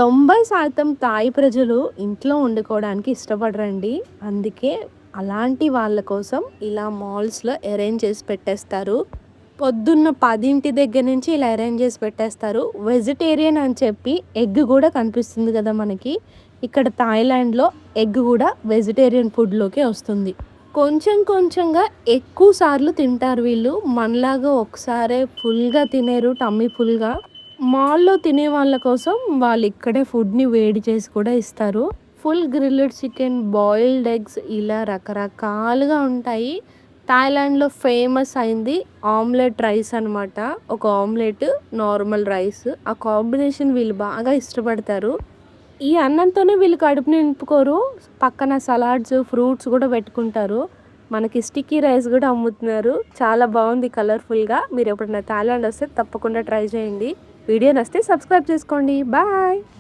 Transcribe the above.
90% Thai ప్రజలు ఇంట్లో వండుకోవడానికి ఇష్టపడరండి. అందుకే అలాంటి వాళ్ళ కోసం ఇలా మాల్స్‌లో అరేంజ్ చేసి పెట్టేస్తారు. పొద్దున్న 10 దగ్గర నుంచి ఇలా అరేంజ్ చేసి పెట్టేస్తారు. వెజిటేరియన్ అని చెప్పి ఎగ్ గూడా కనిపిస్తుంది గదా మనకి. ఇక్కడ థాయిలాండ్‌లో ఎగ్ గూడా వెజిటేరియన్ ఫుడ్‌లోకే వస్తుంది. కొంచెం కొంచెంగా ఎక్కువ సార్లు తింటారు వీళ్ళు. మనలాగా ఒకసారే ఫుల్‌గా తినరు టమ్మీ ఫుల్‌గా. మాల్‌లో తినే వాళ్ళ కోసం వాళ్ళు ఇక్కడే ఫుడ్‌ని వేడి చేసి కూడా ఇస్తారు. Full grilled chicken, boiled eggs ఇలా రకరకాలుగా ఉంటాయి. థాయిలాండ్‌లో ఫేమస్ అయింది ఆమ్లెట్ రైస్ అనమాట. ఒక ఆమ్లెట్, నార్మల్ రైస్. ఆ కాంబినేషన్ వీళ్ళు బాగా ఇష్టపడతారు. ఈ అన్నంతోనే వీళ్ళు కడుపు నింపుకోరు. పక్కన సలాడ్స్, ఫ్రూట్స్ కూడా పెట్టుకుంటారు. మనకి స్టిక్కీ రైస్ కూడా అమ్ముతున్నారు. చాలా బాగుంది కలర్‌ఫుల్‌గా. మీరు ఎప్పుడైనా థాయిలాండ్ వస్తే తప్పకుండా ట్రై చేయండి. వీడియో నచ్చితే సబ్స్క్రైబ్ చేసుకోండి. బాయ్.